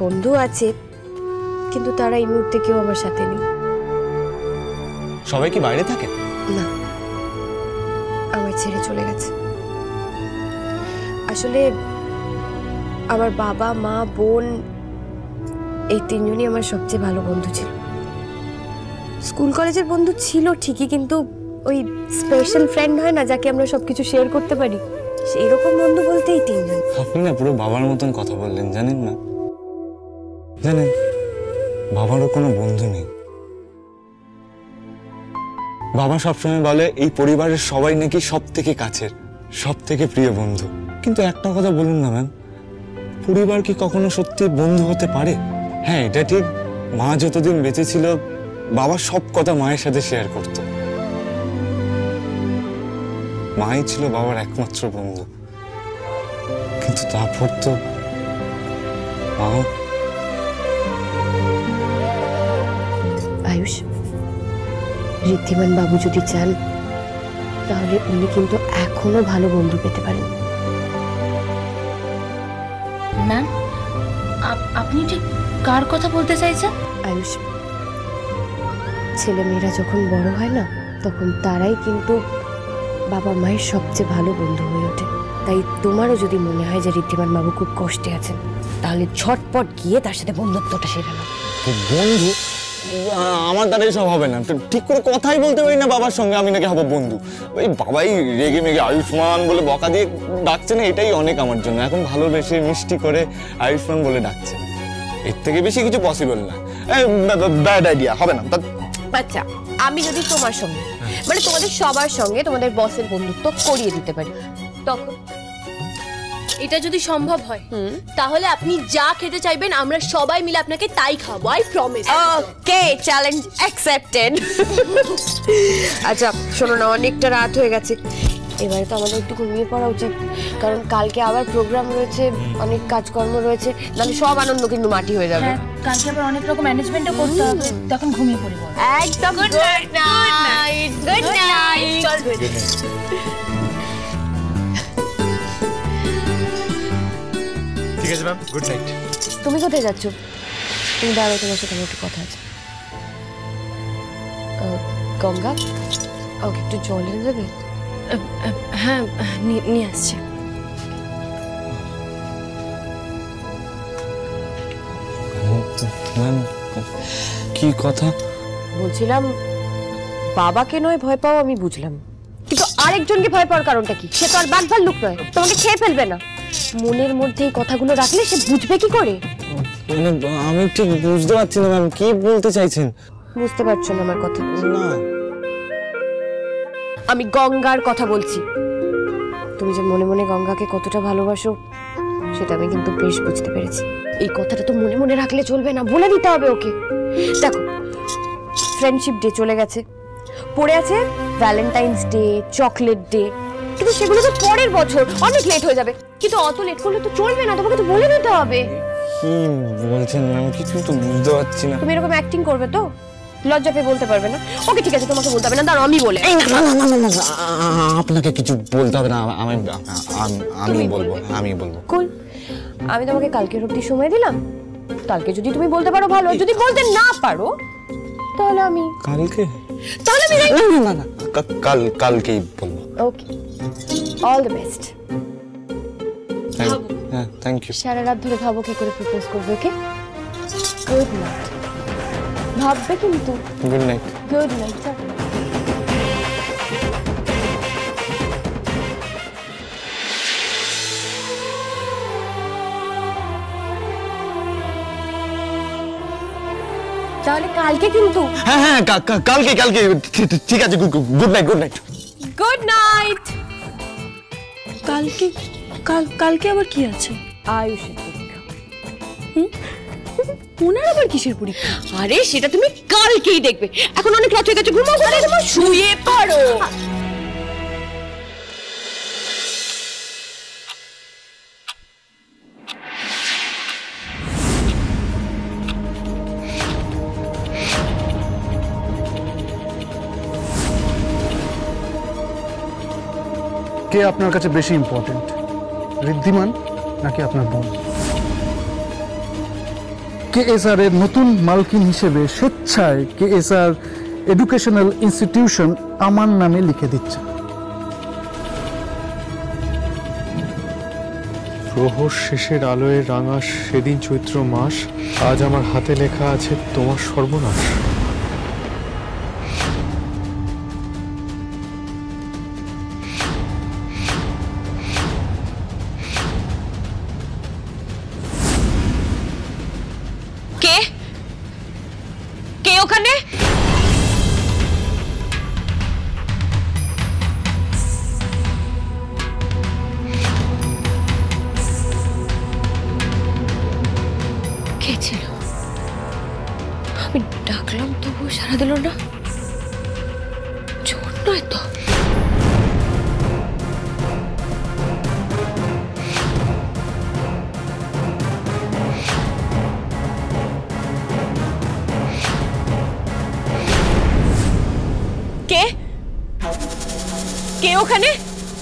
বন্ধু আছে, কিন্তু তারা এই মুহূর্তে কেউ আমার সাথে নেই। সবাই কি বাইরে থাকে? না, আমার ছেড়ে চলে গেছে। আসলে আমার বাবা, মা, বোন এই তিনজনই আমার সবচেয়ে ভালো বন্ধু ছিল। স্কুল কলেজের বন্ধু ছিল ঠিকই, কিন্তু ওই স্পেশাল ফ্রেন্ড হয় না, যাকে আমরা সবকিছু শেয়ার করতে পারি, সেই রকম বন্ধু বলতে এই তিনজন। আপনি না পুরো বাবার মতন কথা বললেন, জানেন না? জানেন, বাবারও কোনো বন্ধু নেই। বাবা সবসময় বলে এই পরিবারের সবাই নাকি সব থেকে কাছের, সব থেকে প্রিয় বন্ধু। কিন্তু একটা কথা বলুন না ম্যাম, পরিবার কি কখনো সত্যি বন্ধু হতে পারে? হ্যাঁ, এটা ঠিক, মা যতদিন বেঁচে ছিল বাবা সব কথা মায়ের সাথে শেয়ার করত। মাই ছিল বাবার একমাত্র বন্ধু। কিন্তু তারপর তো আয়ুষ, ঋদ্ধিমান বাবু যদি চান তাহলে উনি কিন্তু এখনো ভালো বন্ধু পেতে পারেন। ম্যাম, আপনি ঠিক কার কথা বলতে চাইছেন? আয়ুষ, ছেলেমেয়েরা যখন বড় হয় না, তখন তারাই কিন্তু বাবা মায়ের সবচেয়ে ভালো বন্ধু হয়ে ওঠে। তাই তোমারও যদি মনে হয় যে ঋদ্ধিমান বাবু খুব কষ্টে আছেন, তাহলে ঝটপট গিয়ে তার সাথে বন্ধুত্বটা সেরে নাও। বন্ধু? আমার দ্বারা এসব হবে না। ঠিক করে কথাই বলতে পারি না বাবার সঙ্গে, আমি নাকি হবো বন্ধু? ওই বাবাই রেগে মেগে আয়ুষ্মান বলে বকা দিয়ে ডাকছে না, এটাই অনেক আমার জন্য। এখন ভালোবেসে মিষ্টি করে আয়ুষ্মান বলে ডাকছে, এর থেকে বেশি কিছু পসিবল না। ব্যাড আইডিয়া, হবে না। আচ্ছা, আমি যদি তোমার সঙ্গে, মানে তোমাদের সবার সঙ্গে তোমাদের বসের বন্ধুত্ব করিয়ে দিতে পারি, তখন? এটা যদি সম্ভব হয় তাহলে আপনি যা খেতে চাইবেন আমরা সবাই মিলে আপনাকে তাই খাবো, I promise. Okay, challenge accepted. আচ্ছা শোনো না, অনেকটা রাত হয়ে গেছে, এবারে তো আমাদের একটু ঘুমিয়ে পড়া উচিত, কারণ কালকে আবার প্রোগ্রাম রয়েছে, অনেক কাজকর্ম রয়েছে, নাহলে সব আনন্দ কিন্তু মাটি হয়ে যাবে। কালকে আবার অনেক রকম ম্যানেজমেন্টও করতে হবে, তখন ঘুমিয়ে পড়ব। একদম গুড নাইট। Good night. ঠিক আছে ম্যাম, গুড নাইট। তুমি কোথায় যাচ্ছ? তুমি দাঁড়াও, তোমার সাথে আমার একটু কথা আছে। গঙ্গা, ওকে একটু জল এনে দেবে? হ্যাঁ, নিয়ে আসছি। কি কথা? বলছিলাম, বাবাকে নয় ভয় পাও আমি বুঝলাম, কিন্তু আরেকজনকে ভয় পাওয়ার কারণটা কি? সে তো আর বাঘ ভাল্লুক নয়, তোমাকে খেয়ে ফেলবে না। মনের মধ্যে এই কথাগুলো রাখলে সে বুঝবে কি করে? আমি ঠিক বুঝতে পারছি না ম্যাম, কি বলতে চাইছেন? বুঝতে পারছো না আমার কথা? না, আমি গঙ্গার কথা বলছি। তুমি যে মনে মনে গঙ্গাকে কতটা ভালোবাসো সেটা আমি কিন্তু বেশ বুঝতে পেরেছি। এই কথাটা তো মনে মনে রাখলে চলবে না, বলে দিতে হবে ওকে। দেখো, ফ্রেন্ডশিপ ডে চলে গেছে, পড়ে আছে ভ্যালেন্টাইন্স ডে, চকলেট ডে, কিন্তু সেগুলো তো পরের বছর, অনেক লেট হয়ে যাবে। কিন্তু অত লেট করলে তো চলবে না, তোমাকে তো বলে দিতে হবে। কি বলছেন ম্যাম? কিছু তো বুঝতে পারছি না। তুমি এরকম অ্যাক্টিং করবে তো? লজ্জা পেয়ে বলতে পারবে না? ওকে ঠিক আছে, তোমাকে বলতে হবে না, দাঁড়াও আমি বলে। আপনাকে কিছু বলতে হবে না, আমি বলবো। কুল, আমি তোমাকে কালকের অবধি সময় দিলাম, কালকে যদি তুমি বলতে পারো ভালো, যদি বলতে না পারো তাহলে আমি কালকে, তাহলে আমি না কালকেই বলবো। ওকে, অল দ্য বেস্ট। হ্যাঁ, থ্যাংক ইউ। সারা রাত ধরে ভাবো কি করে প্রপোজ করবে। ওকে, গুড নাইট। ভাববে কিন্তু। Good night. Good night. তাহলে কালকে কিন্তু। হ্যাঁ, কালকে ঠিক আছে। Good night. Good night. কালকে আবার কি আছে? আয়ুষের পরীক্ষা। ওনার আবার কিসের পরীক্ষা? আরে সেটা তুমি কালকেই দেখবে, এখন অনেক রাত হয়ে গেছে, ঘুমাও। ঘরে শুয়ে পড়ো। কে আপনার কাছে বেশি ইম্পর্টেন্ট, ঋদ্ধিমান নাকি আপনার বোন? ঋদ্ধিমান। ঋদ্ধিমান? ঋদ্ধিমান। ঋদ্ধিমান? ঋদ্ধিমান। ঋদ্ধিমান? কেএসআর এর নতুন মালকিন হিসেবে স্বেচ্ছায় কেএসআর এডুকেশনাল ইনস্টিটিউশন আমার নামে লিখে দিচ্ছে। প্রহর শেষের আলোয় রাঙা সেদিন চৈত্র মাস, আজ আমার হাতে লেখা আছে তোমার সর্বনাশ। কে কে ওখানে? কে ছিল? আমি ডাকলাম তবুও সাড়া দিল না। চোর নয় তো? কে কে ওখানে?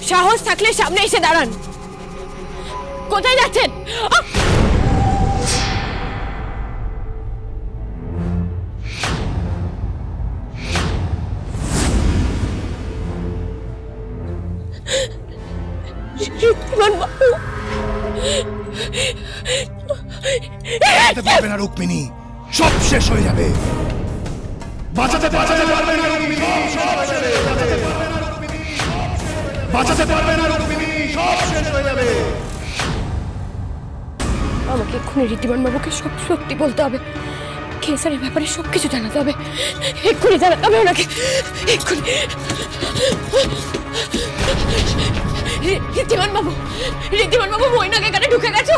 সাহস থাকলে সামনে এসে দাঁড়ান। কোথায় যাচ্ছেন? বাঁচাতে পারবে না রুক্মিণী, সব শেষ হয়ে যাবে। বাঁচাতে পারবে না রুক্মিণী, সব শেষ হয়ে যাবে। বাঁচাতে পারবে না রুক্মিণী, সব শেষ হয়ে যাবে। আমাকে এক্ষুনি ঋদ্ধিমান বাবুকে সব সত্যি বলতে হবে। কেসারের ব্যাপারে সবকিছু জানাতে হবে। এক্ষুনি জানাতে হবে ওনাকে, এক্ষুনি। ঋদ্ধিমান বাবু ময়নাকে এখানে ঢুকে গেছে।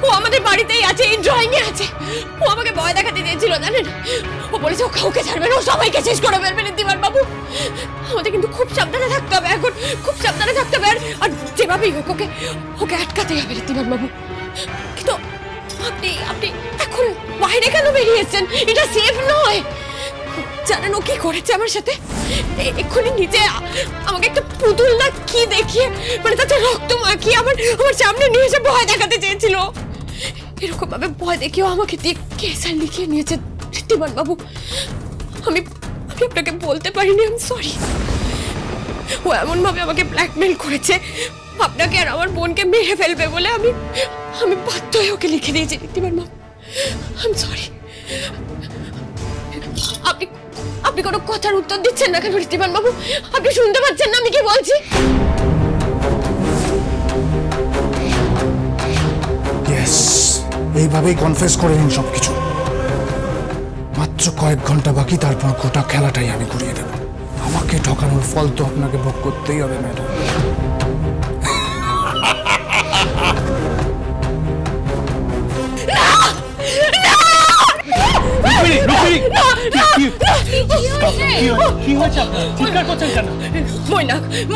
ও আমাদের বাড়িতেই আছে, এই ড্রয়িং এ আছে। ও আমাকে ভয় দেখাতে চেয়েছিল, জানেন? ও বলেছে ও কাউকে ছাড়বে না, ও সবাইকে শেষ করে ফেলবে। ঋদ্ধিমান বাবু, আমাদের কিন্তু খুব সাবধানে থাকতে হবে এখন, খুব সাবধানে থাকতে হবে। আর যেভাবেই হোক ওকে আটকাতে হবে ঋদ্ধিমান বাবু। কিন্তু আপনি এখন বাইরে কেন বেরিয়ে এসেছেন? এটা সেফ নয়। জানেন ও কি করেছে আমার সাথে? এক্ষুনি নিচে আমাকে একটা পুতুল না কি দেখিয়ে, মানে তাতে রক্ত মাখিয়ে আমার সামনে নিয়ে এসে ভয় দেখাতে চেয়েছিল। এরকম ভাবে ভয় দেখিয়েও আমাকে দিয়ে কেসার লিখিয়ে নিয়েছে ঋদ্ধিমান বাবু। আমি আপনাকে বলতে পারিনি, আমি সরি। ও এমন ভাবে আমাকে ব্ল্যাকমেল করেছে আপনাকে আর আমার বোনকে মেরে ফেলবে বলে। আমি বাধ্য হয়ে ওকে লিখে দিয়েছি ঋদ্ধিমান বাবু। আমি সরি। আপনি কোনো কথার উত্তর দিচ্ছেন না কেন ঋদ্ধিমান বাবু? আপনি শুনতে পাচ্ছেন না আমি কি বলছি? ইয়েস, এইভাবেই কনফেস করে নিন সবকিছু। মাত্র কয়েক ঘন্টা বাকি, তারপর গোটা খেলাটাই আমি ঘুরিয়ে দেব। আমাকে ঠকানোর ফল তো আপনাকে ভোগ করতেই হবে ম্যাডাম।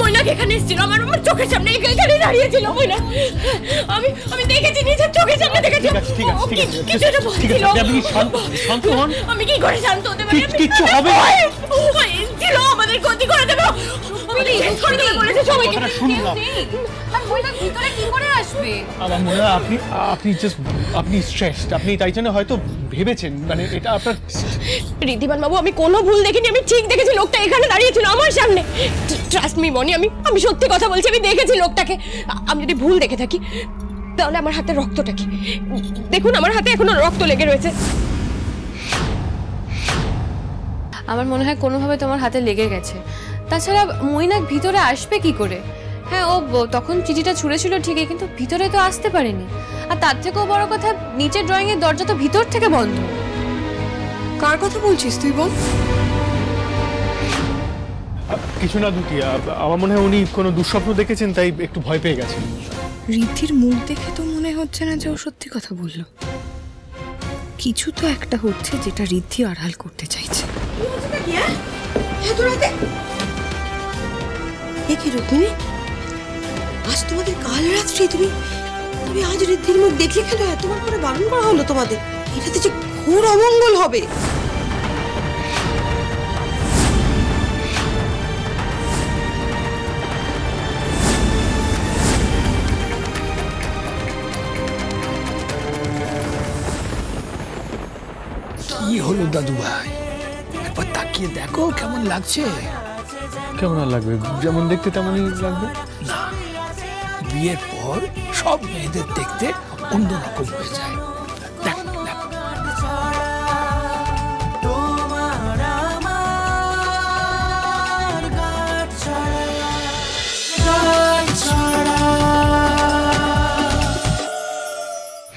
মৈনাক এখানে এসেছিল, আমার চোখের সামনে এখানে দাঁড়িয়েছিল। মৈনাক আমি দেখেছি, নিজের চোখের সামনে দেখেছি। কিছু একটা বলছিল। আমি কি করে শান্ত হতে পারি? কিচ্ছু হবে না। ছিল আমাদের ক্ষতি করে দেবে। বলেছে সবাইকে। আপনি স্ট্রেসড, আপনি তাই জন্য হয়তো ভেবেছেন মানে এটা আপনার। ঋদ্ধিমান বাবু, আমি কোনো ভুল দেখিনি, আমি ঠিক দেখেছি। লোকটা এখানে দাঁড়িয়েছিল আমার সামনে। ট্রাস্ট মি মনি, আমি সত্যি কথা বলছি। আমি দেখেছি লোকটাকে। আমি যদি ভুল দেখে থাকি তাহলে আমার হাতে রক্তটা কি দেখুন, আমার হাতে এখনো রক্ত লেগে রয়েছে। আমার মনে হয় কোনোভাবে তোমার হাতে লেগে গেছে। তাছাড়া মৈনাক ভিতরে আসবে কি করে? হ্যাঁ, ও তখন চিঠিটা ছুঁড়েছিল ঠিকই, কিন্তু ভিতরে তো আসতে পারেনি। আর তার থেকেও বড় কথা, নিচের ড্রয়িং এর দরজা তো ভিতর থেকে বন্ধ। কার কথা বলছিস তুই বল? কিছু না দুটি, আমার মনে হয় উনি কোনো দুঃস্বপ্ন দেখেছেন, তাই একটু ভয় পেয়ে গেছেন। ঋদ্ধির মুখ দেখে তো মনে হচ্ছে না যে ও সত্যি কথা বলল। কিছু তো একটা হচ্ছে যেটা ঋদ্ধি আড়াল করতে চাইছে। কি রুক্মিণী, আজ তোমাদের কাল রাত্রি তুমি আজ ঋদ্ধির মুখ দেখলে কেন? এতবার করে বারণ করা হলো তোমাদের। এটাতে যে ঘোর অমঙ্গল হবে। কি হলো দাদু ভাই, একবার তাকিয়ে দেখো কেমন লাগছে। কেমন আর লাগবে, যেমন দেখতে তেমনই লাগবে। না, বিয়ের পর সব মেয়েদের দেখতে অন্যরকম হয়ে যায়।